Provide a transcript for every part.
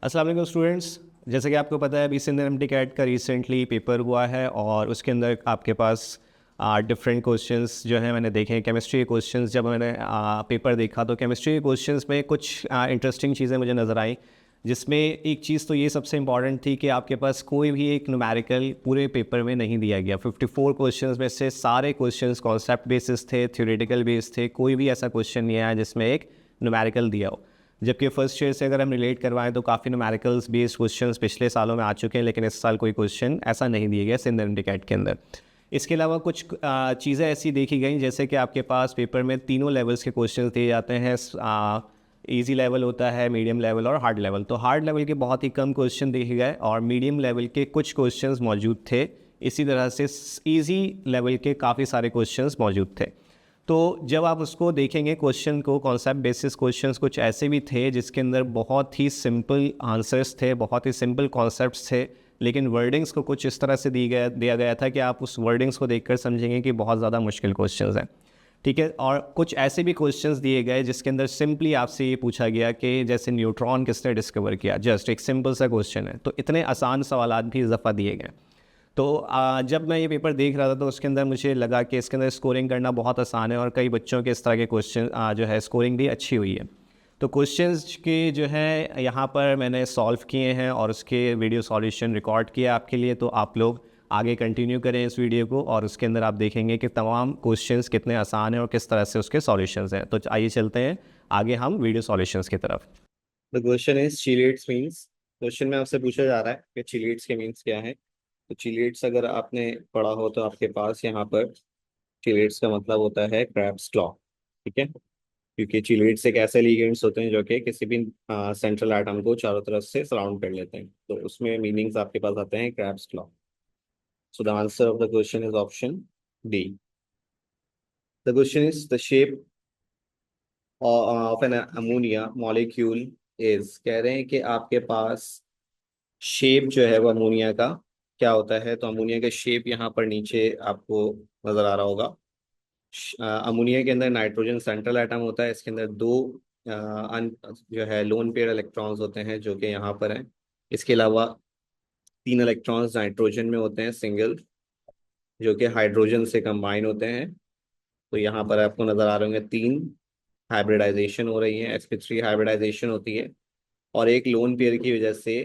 अस्सलाम वालेकुम स्टूडेंट्स। जैसे कि आपको पता है अभी सिंध एमटी कैट का रिसेंटली पेपर हुआ है और उसके अंदर आपके पास डिफरेंट क्वेश्चंस जो हैं मैंने देखे हैं। केमिस्ट्री के क्वेश्चंस जब मैंने पेपर देखा तो केमिस्ट्री के क्वेश्चंस में कुछ इंटरेस्टिंग चीज़ें मुझे नज़र आई, जिसमें एक चीज़ तो ये सबसे इंपॉर्टेंट थी कि आपके पास कोई भी एक न्यूमेरिकल पूरे पेपर में नहीं दिया गया। 54 क्वेश्चंस में से सारे क्वेश्चंस कॉन्सेप्ट बेसिस थे, थ्योरेटिकल बेस थे, कोई भी ऐसा क्वेश्चन नहीं आया जिसमें एक न्यूमेरिकल दिया हो। जबकि फर्स्ट ईयर से अगर हम रिलेट करवाएं तो काफ़ी न्यूमेरिकल्स बेस्ड क्वेश्चंस पिछले सालों में आ चुके हैं, लेकिन इस साल कोई क्वेश्चन ऐसा नहीं दिया गया सिंध एमटीकैट के अंदर। इसके अलावा कुछ चीज़ें ऐसी देखी गई जैसे कि आपके पास पेपर में तीनों लेवल्स के क्वेश्चंस दिए जाते हैं। इजी लेवल होता है, मीडियम लेवल और हार्ड लेवल। तो हार्ड लेवल के बहुत ही कम क्वेश्चन देखे गए और मीडियम लेवल के कुछ क्वेश्चंस मौजूद थे। इसी तरह से इजी लेवल के काफ़ी सारे क्वेश्चंस मौजूद थे। तो जब आप उसको देखेंगे क्वेश्चन को, कॉन्सेप्ट बेसिस क्वेश्चंस कुछ ऐसे भी थे जिसके अंदर बहुत ही सिंपल आंसर्स थे, बहुत ही सिंपल कॉन्सेप्ट्स थे, लेकिन वर्डिंग्स को कुछ इस तरह से दिया गया था कि आप उस वर्डिंग्स को देखकर समझेंगे कि बहुत ज़्यादा मुश्किल क्वेश्चंस हैं। ठीक है। और कुछ ऐसे भी क्वेश्चंस दिए गए जिसके अंदर सिंपली आपसे ये पूछा गया कि जैसे न्यूट्रॉन किसने डिस्कवर किया। जस्ट एक सिंपल सा क्वेश्चन है, तो इतने आसान सवालात भी इस दफ़ा दिए गए। तो जब मैं ये पेपर देख रहा था तो उसके अंदर मुझे लगा कि इसके अंदर स्कोरिंग करना बहुत आसान है और कई बच्चों के इस तरह के क्वेश्चन जो है स्कोरिंग भी अच्छी हुई है। तो क्वेश्चंस के जो है यहाँ पर मैंने सॉल्व किए हैं और उसके वीडियो सॉल्यूशन रिकॉर्ड किया आपके लिए। तो आप लोग आगे कंटिन्यू करें इस वीडियो को और उसके अंदर आप देखेंगे कि तमाम क्वेश्चंस कितने आसान हैं और किस तरह से उसके सॉल्यूशंस हैं। तो आइए चलते हैं आगे हम वीडियो सॉल्यूशंस की तरफ। The question is chelates means. Question में आपसे पूछा जा रहा है कि चिलेट्स के मीन्स क्या है। तो चिलेट्स अगर आपने पढ़ा हो तो आपके पास यहाँ पर चिलेट्स का मतलब होता है क्रैब्स क्लॉ। ठीक है। क्योंकि चिलेट्स एक ऐसे लिगेंड्स होते हैं जो कि किसी भी सेंट्रल एटम को चारों तरफ से सराउंड कर लेते हैं, तो उसमें मीनिंग्स आपके पास आते हैं crabs claw. So the answer of the question is option D. The question is the shape of an ammonia molecule is. कह रहे हैं कि आपके पास शेप जो है वो अमोनिया का क्या होता है। तो अमोनिया का शेप यहाँ पर नीचे आपको नजर आ रहा होगा। अमोनिया के अंदर नाइट्रोजन सेंट्रल एटम होता है। इसके अंदर दो जो है लोन पेयर इलेक्ट्रॉन्स होते हैं जो कि यहाँ पर हैं। इसके अलावा तीन इलेक्ट्रॉन्स नाइट्रोजन में होते हैं सिंगल, जो कि हाइड्रोजन से कंबाइन होते हैं। तो यहाँ पर आपको नजर आ रहे होंगे तीन हाइब्रिडाइजेशन हो रही है, sp3 हाइब्रिडाइजेशन होती है। और एक लोन पेयर की वजह से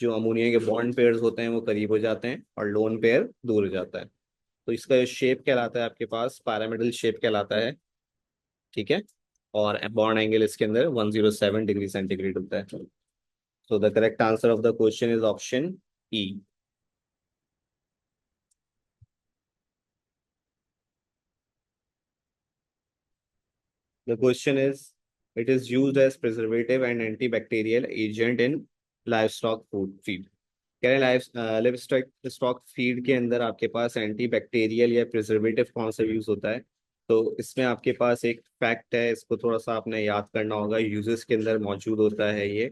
जो अमोनिया के बॉन्ड पेयर्स होते हैं वो करीब हो जाते हैं और लोन पेयर दूर हो जाता है। तो इसका शेप कहलाता है आपके पास पैरामिडल शेप कहलाता है। ठीक है। और बॉन्ड एंगल इसके अंदर 107 डिग्री सेंटीग्रेड होता है। So the correct answer of the question is option E. The question is it is used as preservative and antibacterial agent in livestock food feed. कह रहे हैं लाइव स्टॉक फीड के अंदर आपके पास antibacterial या preservative कौन सा यूज होता है। तो इसमें आपके पास एक फैक्ट है, इसको थोड़ा सा आपने याद करना होगा। यूजेस के अंदर मौजूद होता है ये।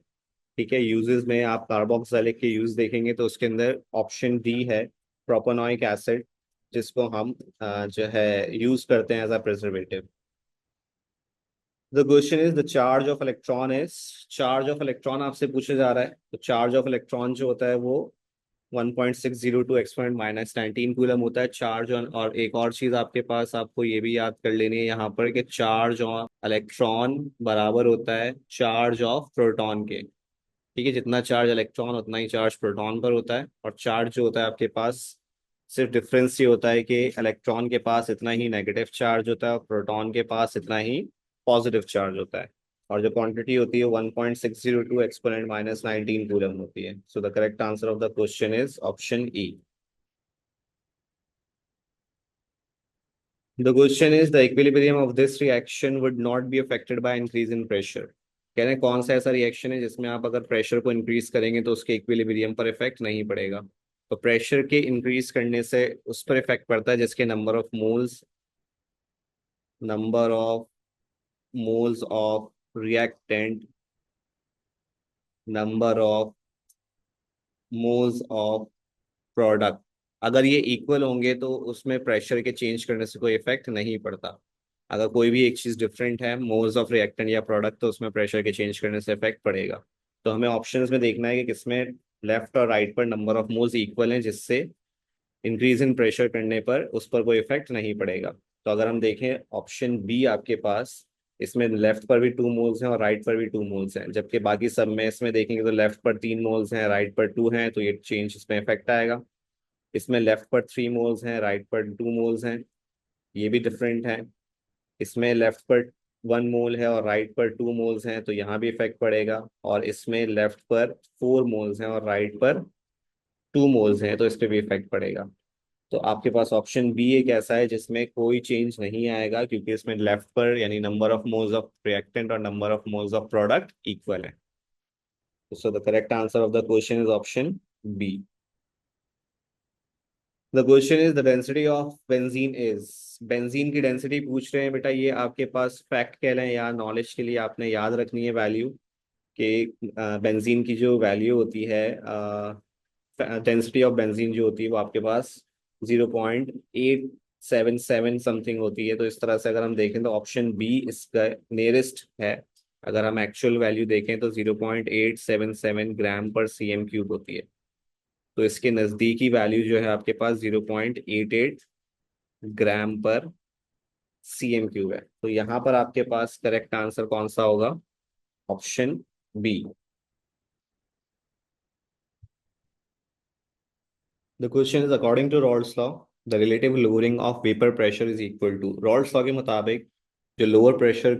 ठीक है। यूजेस में आप कार्बोक्सिलिक के यूज देखेंगे तो उसके अंदर ऑप्शन डी है, प्रोपेनोइक एसिड, जिसको हम जो है यूज करते हैं as a preservative. The question is the charge of electron is. Charge of electron आपसे पूछा जा रहा है। तो चार्ज ऑफ इलेक्ट्रॉन जो होता है वो 1.602 एक्सपोनेंट माइनस 19 कूलम होता है चार्ज ऑन। और एक और चीज आपके पास आपको ये भी याद कर लेनी है यहाँ पर कि चार्ज ऑन इलेक्ट्रॉन बराबर होता है चार्ज ऑफ प्रोटॉन के। ठीक है। जितना चार्ज इलेक्ट्रॉन उतना ही चार्ज प्रोटॉन पर होता है। और चार्ज जो होता है आपके पास सिर्फ डिफरेंस ये होता है कि इलेक्ट्रॉन के पास इतना ही नेगेटिव चार्ज होता है और प्रोटॉन के पास इतना ही पॉजिटिव चार्ज होता है। और जो क्वांटिटी होती है 1.602 एक्सपोनेंट माइनस 19 कूलम होती है। So the correct answer of the question is option E. The question is the equilibrium of this reaction would not be affected by increase in pressure. कह रहे हैं कौन सा ऐसा रिएक्शन है जिसमें आप अगर प्रेशर को इंक्रीज करेंगे तो उसके इक्विलिब्रियम पर इफेक्ट नहीं पड़ेगा। तो प्रेशर के इंक्रीज करने से उस पर इफेक्ट पड़ता है जिसके number of reactant, number of moles of product, अगर ये इक्वल होंगे तो उसमें प्रेशर के चेंज करने से कोई इफेक्ट नहीं पड़ता। अगर कोई भी एक चीज डिफरेंट है, मोल्स ऑफ रिएक्टेंट या प्रोडक्ट, तो उसमें प्रेशर के चेंज करने से इफेक्ट पड़ेगा। तो हमें ऑप्शंस में देखना है कि किसमें लेफ्ट और राइट पर नंबर ऑफ मोल्स इक्वल हैं, जिससे इंक्रीज इन प्रेशर करने पर उस पर कोई इफेक्ट नहीं पड़ेगा। तो अगर हम देखें ऑप्शन बी आपके पास, इसमें लेफ्ट पर भी 2 मोल्स हैं और राइट पर भी 2 मोल्स हैं, जबकि बाकी सब में इसमें देखेंगे तो लेफ्ट पर 3 मोल्स हैं, राइट पर 2 हैं, तो ये चेंज इसमें इफेक्ट आएगा। इसमें लेफ्ट पर 3 मोल्स हैं, राइट पर 2 मोल्स हैं, ये भी डिफरेंट है। इसमें लेफ्ट पर 1 मोल है और राइट पर 2 मोल्स हैं, तो यहाँ भी इफेक्ट पड़ेगा। और इसमें लेफ्ट पर 4 मोल्स हैं और राइट पर 2 मोल्स हैं, तो इस पर भी इफेक्ट पड़ेगा। तो आपके पास ऑप्शन बी एक ऐसा है जिसमें कोई चेंज नहीं आएगा, क्योंकि इसमें लेफ्ट पर यानी number of moles of reactant और number of moles of product equal है। So the correct answer of the question is option B. The question is the density of benzene is. Benzene की डेंसिटी पूछ रहे हैं बेटा, ये आपके पास फैक्ट कह लें या नॉलेज के लिए आपने याद रखनी है वैल्यू, कि बेंजीन की जो वैल्यू होती है, डेंसिटी ऑफ बेंजीन जो होती है वो आपके पास 0.877 समथिंग होती है। तो इस तरह से अगर हम देखें तो ऑप्शन बी इसका नियरेस्ट है। अगर हम एक्चुअल वैल्यू देखें तो 0.877 ग्राम पर cm³ होती है। तो इसके नज़दीकी वैल्यू जो है आपके पास 0.88 ग्राम पर cm³ है। तो यहाँ पर आपके पास करेक्ट आंसर कौन सा होगा? Option B. The question is according to Raoult's law the relative lowering of vapour pressure is equal to. Raoult's law के मुताबिक जो लोअर प्रेशर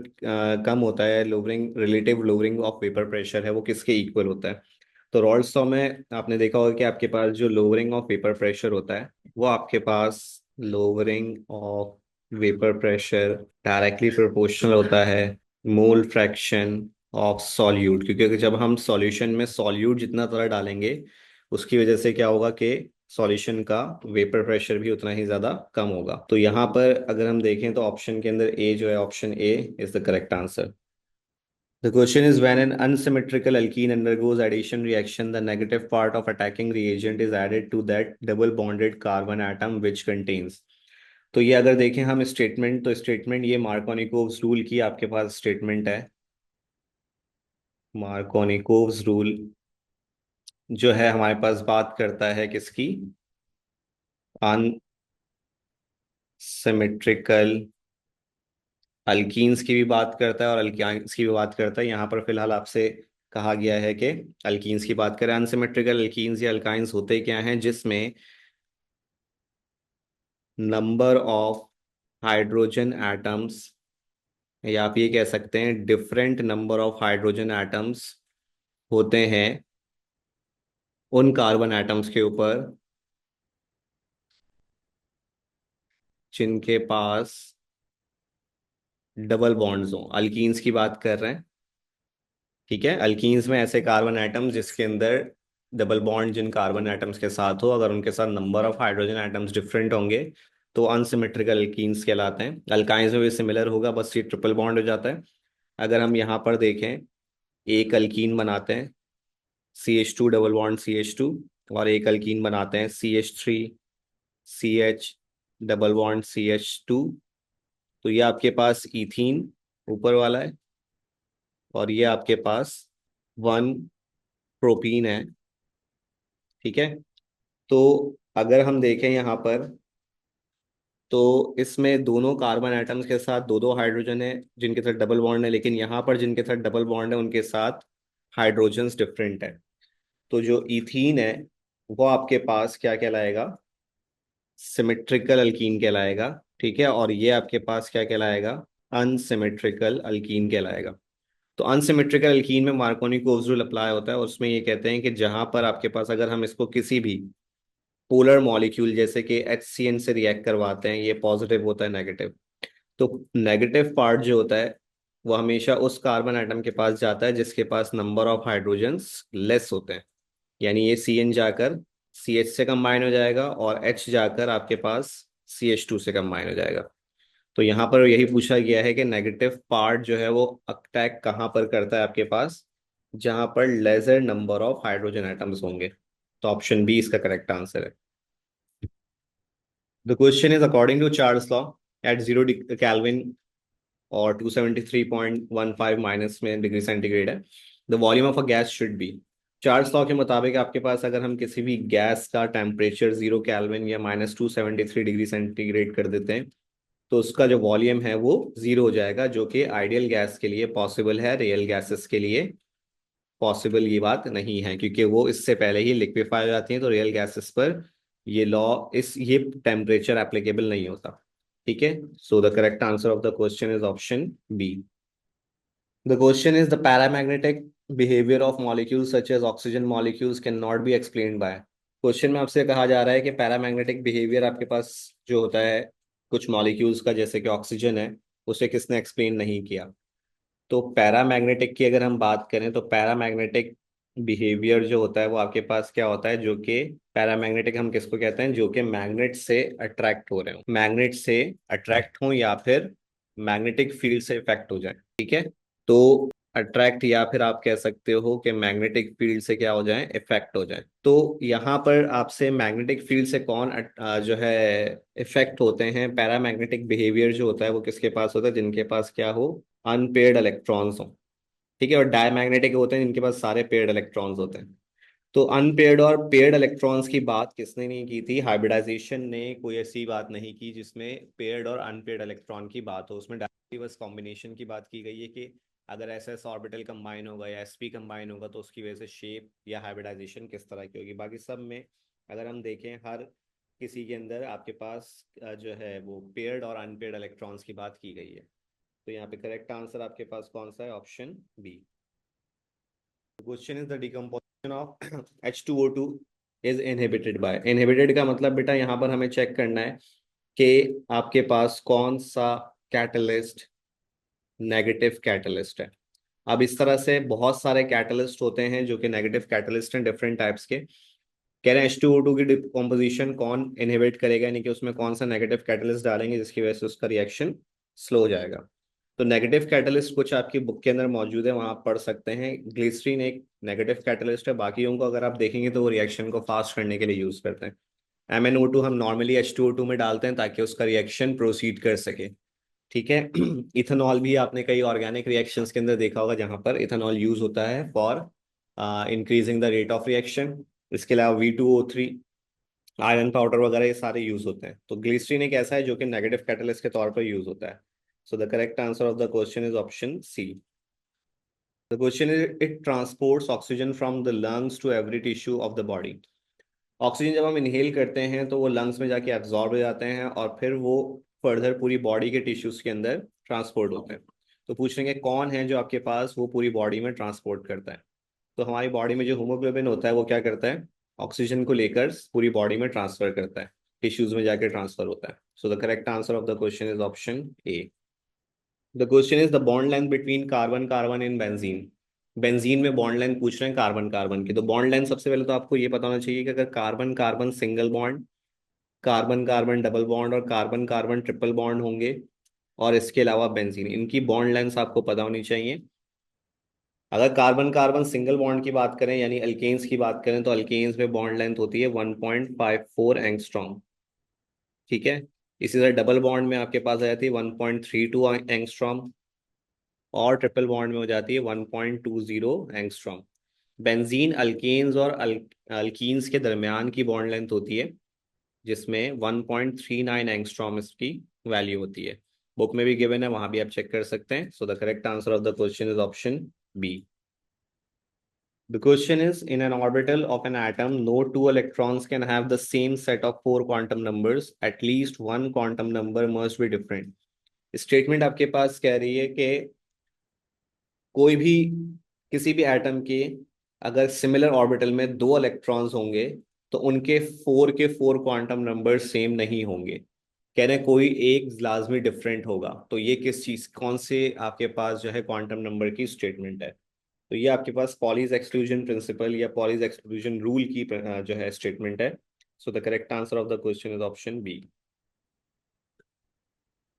कम होता है, lowering relative lowering of vapour pressure है, वो किसके इक्वल होता है? तो रॉल्स लॉ में आपने देखा होगा कि आपके पास जो लोअरिंग ऑफ वेपर प्रेशर होता है वो आपके पास lowering of vapour pressure directly proportional होता है मोल फ्रैक्शन ऑफ सॉल्यूट। क्योंकि अगर जब हम सॉल्यूशन में सॉल्यूट जितना तरह डालेंगे, उसकी वजह से क्या होगा कि सॉल्यूशन का वेपर प्रेशर भी उतना ही ज़्यादा कम होगा। तो यहाँ पर अगर हम देखें तो ऑप्शन के अंदर ए जो है, option A is the correct answer. The question is when an unsymmetrical alkene undergoes addition reaction, the negative part of attacking reagent is added to that double bonded carbon atom which contains। तो ये अगर देखें हम statement, तो statement ये Markovnikov's rule की आपके पास statement है। मार्कोनिकोव्स रूल जो है हमारे पास बात करता है किसकी? अनसिमेट्रिकल अल्कीन्स की भी बात करता है और अल्काइंस की भी बात करता है। यहाँ पर फिलहाल आपसे कहा गया है कि अल्कीन्स की बात करें। अनसिमेट्रिकल अल्कीन्स या अल्काइंस होते क्या हैं? जिसमें नंबर ऑफ हाइड्रोजन एटम्स, या आप ये कह सकते हैं different number of hydrogen atoms होते हैं उन कार्बन एटम्स के ऊपर जिनके पास डबल बॉन्ड्स हों। अल्कीन्स की बात कर रहे हैं, ठीक है। अल्कीन्स में ऐसे कार्बन एटम्स जिसके अंदर डबल बॉन्ड जिन कार्बन एटम्स के साथ हो, अगर उनके साथ number of hydrogen atoms different होंगे तो अनसिमेट्रिकल अल्कीन्स कहलाते हैं। अल्काइंस में भी सिमिलर होगा, बस ये ट्रिपल बॉन्ड हो जाता है। अगर हम यहाँ पर देखें, एक अल्कीन बनाते हैं CH2 डबल बॉन्ड CH2, और एक अल्कीन बनाते हैं CH3 CH double bond CH2। तो ये आपके पास इथीन ऊपर वाला है और ये आपके पास 1 प्रोपीन है, ठीक है। तो अगर हम देखें यहाँ पर, तो इसमें दोनों कार्बन एटम्स के साथ दो दो हाइड्रोजन है जिनके साथ डबल बॉन्ड है, लेकिन यहाँ पर जिनके साथ डबल बॉन्ड है उनके साथ हाइड्रोजन्स डिफरेंट है। तो जो इथीन है वो आपके पास क्या कहलाएगा? सिमेट्रिकल अल्कीन कहलाएगा, ठीक है। और ये आपके पास क्या कहलाएगा? अनसिमेट्रिकल अल्कीन कहलाएगा। तो अनसिमेट्रिकल अल्कीन में मार्कोनी-कोल्स रूल अप्लाई होता है और उसमें ये कहते हैं कि जहां पर आपके पास अगर हम इसको किसी भी पोलर मॉलिक्यूल जैसे कि HCN से रिएक्ट करवाते हैं, ये पॉजिटिव होता है नेगेटिव, तो नेगेटिव पार्ट जो होता है वो हमेशा उस कार्बन एटम के पास जाता है जिसके पास नंबर ऑफ हाइड्रोजन्स लेस होते हैं। यानी ये CN जाकर CH से कंबाइन हो जाएगा और H जाकर आपके पास CH2 से कंबाइन हो जाएगा। तो यहाँ पर यही पूछा गया है कि नेगेटिव पार्ट जो है वो अटैक कहाँ पर करता है आपके पास? जहां पर lesser number of hydrogen atoms होंगे। तो ऑप्शन बी इसका करेक्ट आंसर है। The question is according to Charles law at 0 kelvin और 273.15 माइनस में डिग्री सेंटीग्रेड है, the volume of a gas should be. Charles law के मुताबिक आपके पास अगर हम किसी भी गैस का टेम्परेचर 0 केल्विन या -273 डिग्री सेंटीग्रेड कर देते हैं तो उसका जो वॉल्यूम है वो जीरो हो जाएगा, जो कि आइडियल गैस के लिए पॉसिबल है, रियल गैसेस के लिए पॉसिबल ये बात नहीं है, क्योंकि वो इससे पहले ही लिक्विफाई हो जाती हैं। तो रियल गैसेस पर ये लॉ, ये टेम्परेचर एप्लीकेबल नहीं होता। ठीक है, so the correct answer of the question is option B. The question is the paramagnetic behavior of molecules such as oxygen molecules cannot be explained by। Question में आपसे कहा जा रहा है कि पैरामैग्नेटिक बिहेवियर आपके पास जो होता है कुछ मॉलिक्यूल्स का, जैसे कि ऑक्सीजन है, उसे किसने एक्सप्लेन नहीं किया। तो पैरामैग्नेटिक की अगर हम बात करें तो पैरामैग्नेटिक बिहेवियर जो होता है वो आपके पास क्या होता है, जो कि पैरामैग्नेटिक हम किसको कहते हैं, जो कि मैग्नेट से अट्रैक्ट हो रहे हो, मैग्नेट से अट्रैक्ट हो या फिर मैग्नेटिक फील्ड से इफेक्ट हो जाए। ठीक है, तो अट्रैक्ट या फिर आप कह सकते हो कि मैग्नेटिक फील्ड से क्या हो जाए, इफेक्ट हो जाए। तो यहाँ पर आपसे मैग्नेटिक फील्ड से कौन जो है इफेक्ट होते हैं, पैरामैग्नेटिक बिहेवियर जो होता है वो किसके पास होता है, जिनके पास क्या हो, अनपेयर्ड इलेक्ट्रॉन्स हो। ठीक है, और डायमैग्नेटिक होते हैं जिनके पास सारे पेयर्ड इलेक्ट्रॉन्स होते हैं। तो अनपेयर्ड और पेयर्ड इलेक्ट्रॉन्स की बात किसने नहीं की थी, हाइब्रिडाइजेशन ने कोई ऐसी बात नहीं की जिसमें पेयर्ड और अनपेयर्ड इलेक्ट्रॉन की बात हो। उसमें डायरेक्टली बस कॉम्बिनेशन की बात की गई है कि अगर एस एस ऑर्बिटल कंबाइन होगा या एसपी कंबाइन होगा तो उसकी वजह से शेप या हाइब्रिडाइजेशन किस तरह की होगी। बाकी सब में अगर हम देखें, हर किसी के अंदर आपके पास जो है वो पेयर्ड और अनपेयर्ड इलेक्ट्रॉन्स की बात की गई है। तो यहाँ पे करेक्ट आंसर आपके पास कौन सा है, option B. Question is the decomposition of H2O2 is inhibited by. Inhibited का मतलब बेटा यहाँ पर हमें चेक करना है कि आपके पास कौन सा कैटलिस्ट नेगेटिव कैटलिस्ट है। अब इस तरह से बहुत सारे कैटलिस्ट होते हैं जो कि नेगेटिव कैटलिस्ट हैं, डिफरेंट टाइप्स के। कह रहे हैं H2O2 की डिकम्पोजिशन कौन इनहिबिट करेगा, यानी कि उसमें कौन सा नेगेटिव कैटलिस्ट डालेंगे जिसकी वजह से उसका रिएक्शन स्लो हो जाएगा। तो नेगेटिव कैटलिस्ट कुछ आपकी बुक के अंदर मौजूद है, वहां आप पढ़ सकते हैं। ग्लिसरीन एक नेगेटिव कैटलिस्ट है, बाकी को अगर आप देखेंगे तो वो रिएक्शन को फास्ट करने के लिए यूज करते हैं। MnO2 हम नॉर्मली H2O2 में डालते हैं ताकि उसका रिएक्शन प्रोसीड कर सके। ठीक है, इथेनॉल भी आपने कई ऑर्गेनिक रिएक्शंस के अंदर देखा होगा जहां पर इथेनॉल यूज होता है for increasing the rate of reaction. इसके अलावा V2O3, आयरन पाउडर वगैरह ये सारे यूज होते हैं। तो ग्लिसरीन एक ऐसा है जो कि नेगेटिव कैटलिस्ट के तौर पर यूज होता है। So the correct answer of the question is option C. The question is it transports oxygen from the lungs to every tissue of the body. Oxygen जब हम इनहेल करते हैं तो वो लंग्स में जाके एब्जॉर्ब हो जाते हैं और फिर वो फर्दर पूरी बॉडी के टिश्यूज के अंदर ट्रांसपोर्ट होते हैं। तो पूछ लेंगे कौन है जो आपके पास वो पूरी बॉडी में ट्रांसपोर्ट करता है। तो हमारी बॉडी में जो हीमोग्लोबिन होता है वो क्या करता है, ऑक्सीजन को लेकर पूरी बॉडी में ट्रांसफर करता है, टिश्यूज में जाकर ट्रांसफर होता है। So the correct answer of the question is option A. The question is the bond length between carbon carbon in benzene. Benzene में बॉन्ड लेंथ पूछ रहे हैं कार्बन कार्बन की। तो बॉन्ड लेंथ सबसे पहले तो आपको ये पता होना चाहिए कि अगर carbon carbon single bond, carbon carbon double bond और कार्बन कार्बन ट्रिपल बॉन्ड होंगे, और इसके अलावा बेंजीन, इनकी बॉन्ड लेंथ आपको पता होनी चाहिए। अगर कार्बन कार्बन सिंगल बॉन्ड की बात करें यानी अल्केन्स की बात करें तो अल्केन्स में बॉन्ड लेंथ होती है 1.54 एंगस्ट्रॉम। ठीक है, इसी तरह डबल बॉन्ड में आपके पास आ जाती है 1.32 एंगस्ट्रॉम, और ट्रिपल बॉन्ड में हो जाती है 1.20 एंगस्ट्रॉम। बेंजीन अल्केन्स और अल्कीन्स के दरमियान की बॉन्ड लेंथ होती है जिसमें 1.39 एंगस्ट्रॉम इसकी वैल्यू होती है। बुक में भी गिवन है, वहां भी आप चेक कर सकते हैं। So the correct answer of the question is option B. The question is, in an orbital of an atom, no two electrons can have the same set of four quantum numbers. At least one quantum number must be different. Statement आपके पास कह रही है कि कोई भी किसी भी atom के अगर सिमिलर ऑर्बिटल में दो इलेक्ट्रॉन्स होंगे तो उनके फोर क्वांटम नंबर सेम नहीं होंगे। कह रहे हैं कोई एक लाजमी डिफरेंट होगा। तो ये किस चीज, कौन से आपके पास जो है क्वांटम नंबर की स्टेटमेंट है। तो ये आपके पास पॉलीज एक्सक्लूजन प्रिंसिपल या पॉलीज एक्सक्लूजन रूल की जो है स्टेटमेंट है। So the correct answer of the question is option B.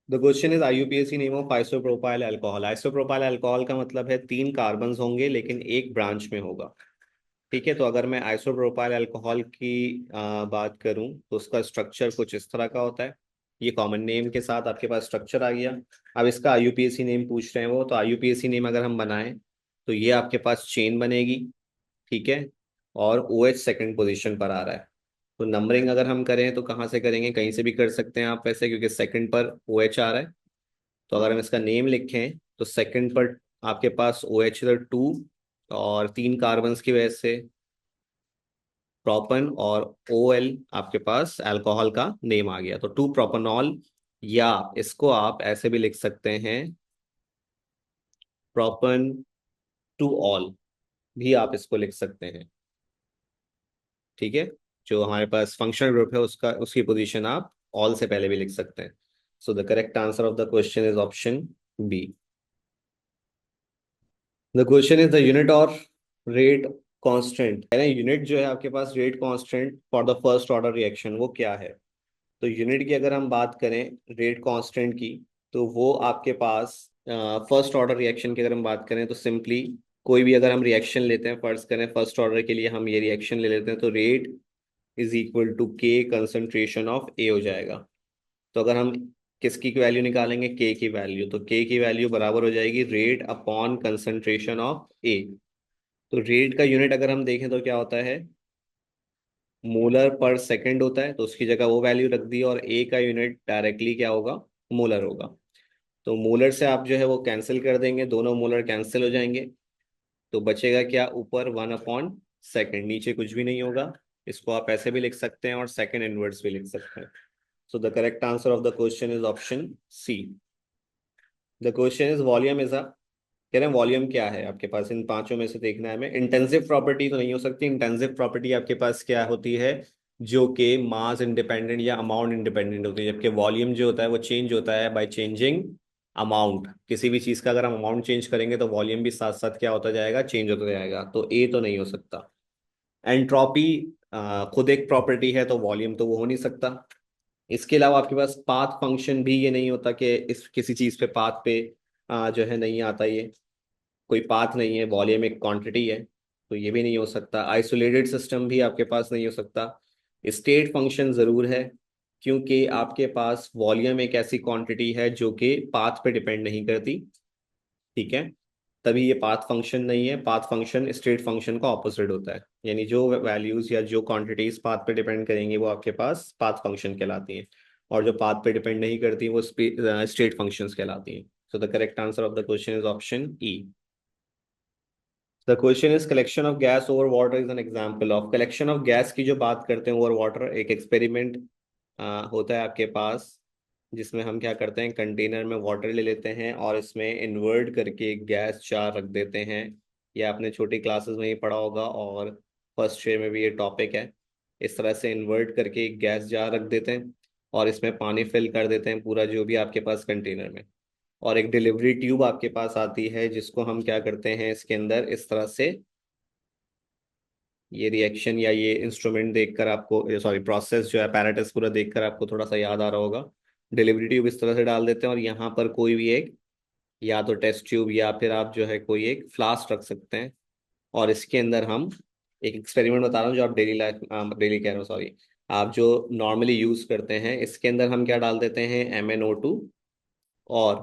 The question is IUPAC name of isopropyl alcohol. Isopropyl alcohol का मतलब है तीन कार्बन होंगे लेकिन एक ब्रांच में होगा। ठीक है, तो अगर मैं आइसोप्रोपाइल अल्कोहल की बात करूं तो उसका स्ट्रक्चर कुछ इस तरह का होता है। ये कॉमन नेम के साथ आपके पास स्ट्रक्चर आ गया। अब इसका IUPAC नेम पूछ रहे हैं वो, तो IUPAC नेम अगर हम बनाएं तो ये आपके पास चेन बनेगी, ठीक है। और ओ एच सेकेंड पोजिशन पर आ रहा है। तो नंबरिंग अगर हम करें तो कहाँ से करेंगे, कहीं से भी कर सकते हैं आप वैसे, क्योंकि सेकंड पर ओ एच आ रहा है। तो अगर हम इसका नेम लिखें तो सेकंड पर आपके पास ओ एच इधर 2, और 3 कार्बन्स की वजह से प्रोपन, और ओ एल आपके पास अल्कोहल का नेम आ गया, तो 2 प्रोपेनॉल। या इसको आप ऐसे भी लिख सकते हैं, प्रोपन टू ऑल भी आप इसको लिख सकते हैं, ठीक है। जो हमारे पास फंक्शनल ग्रुप है उसका, उसकी पोजीशन आप ऑल से पहले भी लिख सकते हैं। So the correct answer of the question is option B. The question is the unit और रेट कांस्टेंट है ना, यूनिट जो है आपके पास rate constant for the first order reaction वो क्या है। तो यूनिट की अगर हम बात करें रेट कांस्टेंट की, तो वो आपके पास फर्स्ट ऑर्डर रिएक्शन की अगर हम बात करें तो सिंपली कोई भी अगर हम रिएक्शन लेते हैं, फर्ज करें फर्स्ट ऑर्डर के लिए हम ये रिएक्शन ले लेते हैं, तो रेट इज इक्वल टू के कंसंट्रेशन ऑफ ए हो जाएगा। तो अगर हम किसकी वैल्यू निकालेंगे, के की वैल्यू, तो के की वैल्यू बराबर हो जाएगी रेट अपॉन कंसंट्रेशन ऑफ ए। तो रेट का यूनिट अगर हम देखें तो क्या होता है, मोलर पर सेकंड होता है, तो उसकी जगह वो वैल्यू रख दी, और ए का यूनिट डायरेक्टली क्या होगा, मोलर होगा। तो मोलर से आप जो है वो कैंसिल कर देंगे, दोनों मोलर कैंसिल हो जाएंगे। तो बचेगा क्या, ऊपर 1/2, नीचे कुछ भी नहीं होगा। इसको आप ऐसे भी लिख सकते हैं और सेकंड इनवर्स भी लिख सकते हैं। So the correct answer of the question is option C. The question is volume is a, कह रहे हैं वॉल्यूम क्या है आपके पास, इन पांचों में से देखना है हमें। इंटेंसिव प्रॉपर्टी तो नहीं हो सकती, इंटेंसिव प्रॉपर्टी आपके पास क्या होती है, जो कि मास इंडिपेंडेंट या अमाउंट इंडिपेंडेंट होती है, जबकि वॉल्यूम जो होता है वो चेंज होता है बाय चेंजिंग अमाउंट। किसी भी चीज का अगर हम अमाउंट चेंज करेंगे तो वॉल्यूम भी साथ साथ क्या होता जाएगा, चेंज होता जाएगा। तो ए तो नहीं हो सकता। एंट्रोपी खुद एक प्रॉपर्टी है, तो वॉल्यूम तो वो हो नहीं सकता। इसके अलावा आपके पास पाथ फंक्शन भी ये नहीं होता कि इस किसी चीज पे पाथ पे जो है नहीं आता ये, कोई पाथ नहीं है, वॉल्यूम एक क्वांटिटी है, तो ये भी नहीं हो सकता। आइसोलेटेड सिस्टम भी आपके पास नहीं हो सकता। स्टेट फंक्शन जरूर है, क्योंकि आपके पास वॉल्यूम एक ऐसी क्वांटिटी है जो कि पाथ पे डिपेंड नहीं करती, ठीक है। तभी ये पाथ फंक्शन नहीं है, पाथ फंक्शन स्टेट फंक्शन का ऑपोजिट होता है, यानी जो वैल्यूज या जो क्वांटिटीज पाथ पे डिपेंड करेंगी वो आपके पास पाथ फंक्शन कहलाती हैं, और जो पाथ पे डिपेंड नहीं करती वो स्टेट फंक्शंस कहलाती हैं। So the correct answer of the question is option E. The question is collection of gas over water is an example of, collection of gas की जो बात करते हैं ओवर वाटर, एक एक्सपेरिमेंट होता है आपके पास, जिसमें हम क्या करते हैं, कंटेनर में वाटर ले लेते हैं और इसमें इन्वर्ट करके गैस जार रख देते हैं। ये आपने छोटी क्लासेस में ही पढ़ा होगा, और फर्स्ट ईयर में भी ये टॉपिक है। इस तरह से इन्वर्ट करके एक गैस जार रख देते हैं, और इसमें पानी फिल कर देते हैं पूरा जो भी आपके पास कंटेनर में। और एक डिलीवरी ट्यूब आपके पास आती है, जिसको हम क्या करते हैं, इसके अंदर इस तरह से ये रिएक्शन या ये इंस्ट्रूमेंट देखकर आपको, सॉरी प्रोसेस जो है apparatus पूरा देखकर आपको थोड़ा सा याद आ रहा होगा। डिलीवरी ट्यूब इस तरह से डाल देते हैं, और यहाँ पर कोई भी एक, या तो टेस्ट ट्यूब या फिर आप जो है कोई एक फ्लास्क रख सकते हैं। और इसके अंदर हम एक एक्सपेरिमेंट बता रहा हूँ जो आप डेली लाइफ, डेली कह रहा हूँ सॉरी, आप जो नॉर्मली यूज करते हैं, इसके अंदर हम क्या डाल देते हैं, MnO2। और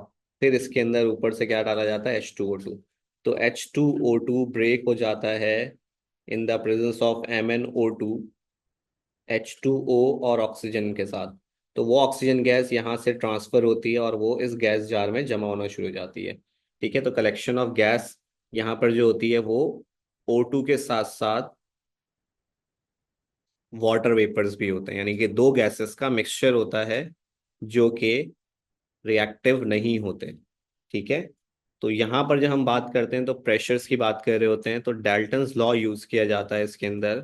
फिर इसके अंदर ऊपर से क्या डाला जाता है, H2O2। तो H2O2 ब्रेक हो जाता है इन the presence of MnO2, H2O और ऑक्सीजन के साथ। तो वो ऑक्सीजन गैस यहाँ से ट्रांसफर होती है और वो इस गैस जार में जमा होना शुरू हो जाती है, ठीक है। तो कलेक्शन ऑफ गैस यहाँ पर जो होती है वो O2 के साथ साथ वाटर वेपर्स भी होते हैं, यानी कि दो गैसेस का मिक्सचर होता है जो कि रिएक्टिव नहीं होते, ठीक है। तो यहाँ पर जब हम बात करते हैं तो प्रेशर्स की बात कर रहे होते हैं, तो डाल्टन्स लॉ यूज किया जाता है इसके अंदर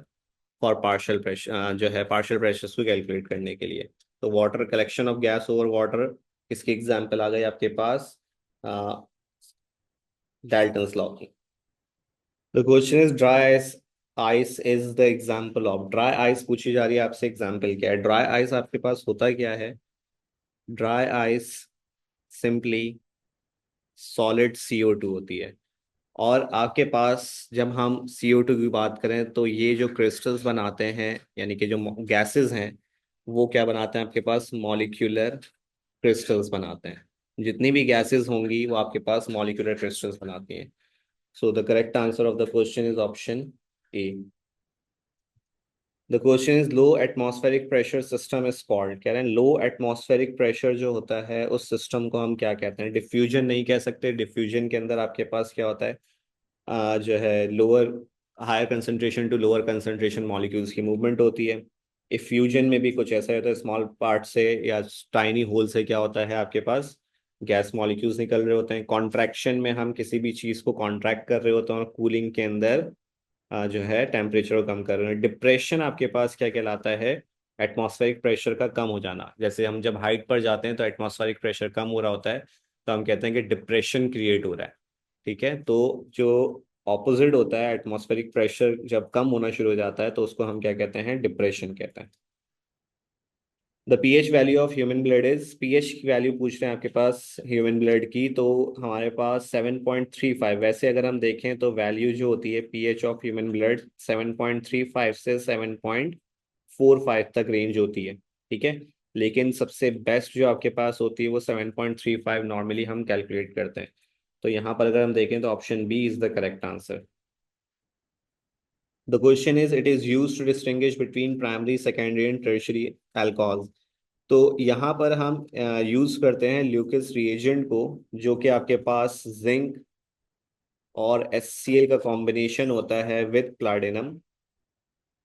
फॉर पार्शियल प्रेशर, जो है पार्शियल प्रेशर्स को कैलकुलेट करने के लिए। तो water, collection of gas over water, इसकी एग्जांपल आ गई आपके पास डाल्टन्स लॉ की। The question is dry ice, ice is the example of, dry ice पूछी जा रही है आपसे, एग्जांपल क्या है। ड्राई आइस आपके पास होता क्या है, dry ice simply solid CO2 होती है। और आपके पास जब हम CO2 की बात करें तो ये जो क्रिस्टल्स बनाते हैं, यानी कि जो गैसेस हैं, वो क्या बनाते हैं आपके पास, मॉलिक्यूलर क्रिस्टल्स बनाते हैं। जितनी भी गैसेस होंगी वो आपके पास मॉलिक्यूलर क्रिस्टल्स बनाती हैं। So the correct answer of the question is option A. The question is low atmospheric pressure system is called, कह रहे हैं लो एटमॉस्फेरिक प्रेशर जो होता है उस सिस्टम को हम क्या कहते हैं? डिफ्यूजन नहीं कह सकते, डिफ्यूजन के अंदर आपके पास क्या होता है, जो है lower higher concentration to lower concentration molecules की मूवमेंट होती है। इफ्यूजन में भी कुछ ऐसा होता है, स्मॉल पार्ट से या टाइनी होल से क्या होता है आपके पास गैस मॉलिक्यूल्स निकल रहे होते हैं। कॉन्ट्रैक्शन में हम किसी भी चीज़ को कॉन्ट्रैक्ट कर रहे होते हैं, और कूलिंग के अंदर जो है टेम्परेचर को कम कर रहे हैं। डिप्रेशन आपके पास क्या कहलाता है? एटमॉस्फेरिक प्रेशर का कम हो जाना। जैसे हम जब हाइट पर जाते हैं तो एटमॉस्फेरिक प्रेशर कम हो रहा होता है, तो हम कहते हैं कि डिप्रेशन क्रिएट हो रहा है। ठीक है, तो जो ऑपोजिट होता है, एटमॉस्फेरिक प्रेशर जब कम होना शुरू हो जाता है तो उसको हम क्या कहते हैं? डिप्रेशन कहते हैं। The pH value of human blood is, pH की वैल्यू पूछ रहे हैं आपके पास ह्यूमन ब्लड की, तो हमारे पास 7.35। वैसे अगर हम देखें तो वैल्यू जो होती है पीएच ऑफ ह्यूमन ब्लड 7.35 से 7.45 तक रेंज होती है। ठीक है, लेकिन सबसे बेस्ट जो आपके पास होती है वो 7.35 नॉर्मली हम कैलकुलेट करते हैं। तो यहाँ पर अगर हम देखें तो option B is the correct answer. The question is it is use to distinguish between primary secondary and tertiary alcohol. तो यहाँ पर हम यूज करते हैं ल्यूकिस रिएजेंट को, जो कि आपके पास जिंक और HCl का कॉम्बिनेशन होता है विद प्लाटिनम।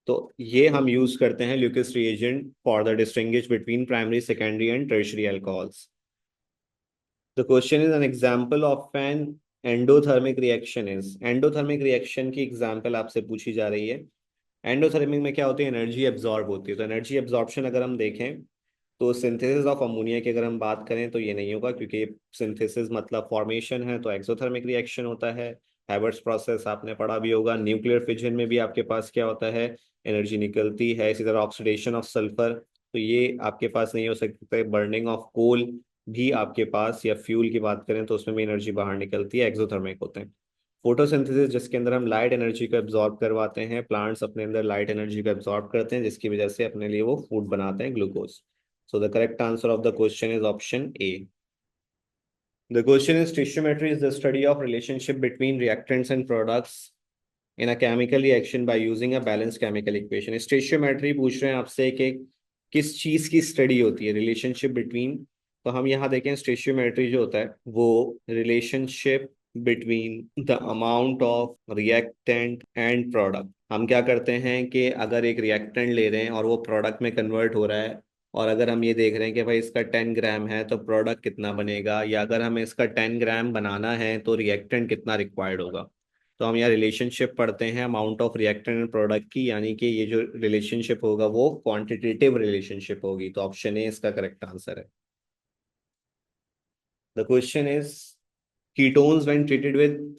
तो ये हम यूज करते हैं Lucas reagent for the distinguish between primary secondary and tertiary alcohols. The question is an example of an endothermic reaction is, endothermic reaction की एग्जाम्पल आपसे पूछी जा रही है। एंडोथर्मिक में क्या होती है? एनर्जी एब्जॉर्ब होती है। तो एनर्जी एब्जॉर्प्शन अगर हम देखें तो सिंथेसिस ऑफ अमोनिया की अगर हम बात करें तो ये नहीं होगा, क्योंकि सिंथेसिस मतलब फॉर्मेशन है, तो एक्सोथर्मिक रिएक्शन होता है। हैबर्ट्स प्रोसेस आपने पढ़ा भी होगा। न्यूक्लियर फिजन में भी आपके पास क्या होता है? एनर्जी निकलती है। इसी तरह ऑक्सीडेशन ऑफ सल्फर, तो ये आपके पास नहीं हो सकते। बर्निंग ऑफ कोल भी आपके पास, या फ्यूल की बात करें तो उसमें भी एनर्जी बाहर निकलती है, एक्सोथर्मिक होते हैं। फोटोसिंथेसिस जिसके अंदर हम लाइट एनर्जी को एब्जॉर्ब करवाते हैं, प्लांट्स अपने अंदर लाइट एनर्जी को एब्जॉर्ब करते हैं, जिसकी वजह से अपने लिए वो फूड बनाते हैं, glucose. So the correct answer of the question is option A. The question is stoichiometry is the study of relationship between reactants and products in a chemical reaction by using a balanced chemical equation. Stoichiometry पूछ रहे हैं आपसे कि किस चीज की study होती है, रिलेशनशिप बिटवीन। तो हम यहाँ देखें स्टोइचियोमेट्री जो होता है वो relationship between the amount of reactant and product. हम क्या करते हैं कि अगर एक रिएक्टेंट ले रहे हैं और वो प्रोडक्ट में कन्वर्ट हो रहा है, और अगर हम ये देख रहे हैं कि भाई इसका 10 ग्राम है तो प्रोडक्ट कितना बनेगा, या अगर हमें इसका 10 ग्राम बनाना है तो रिएक्टेंट कितना रिक्वायर्ड होगा। तो हम यहाँ रिलेशनशिप पढ़ते हैं amount of reactant and product की, यानी कि ये जो रिलेशनशिप होगा वो क्वांटिटेटिव रिलेशनशिप होगी। तो ऑप्शन ए इसका करेक्ट आंसर है। The question is ketones when treated with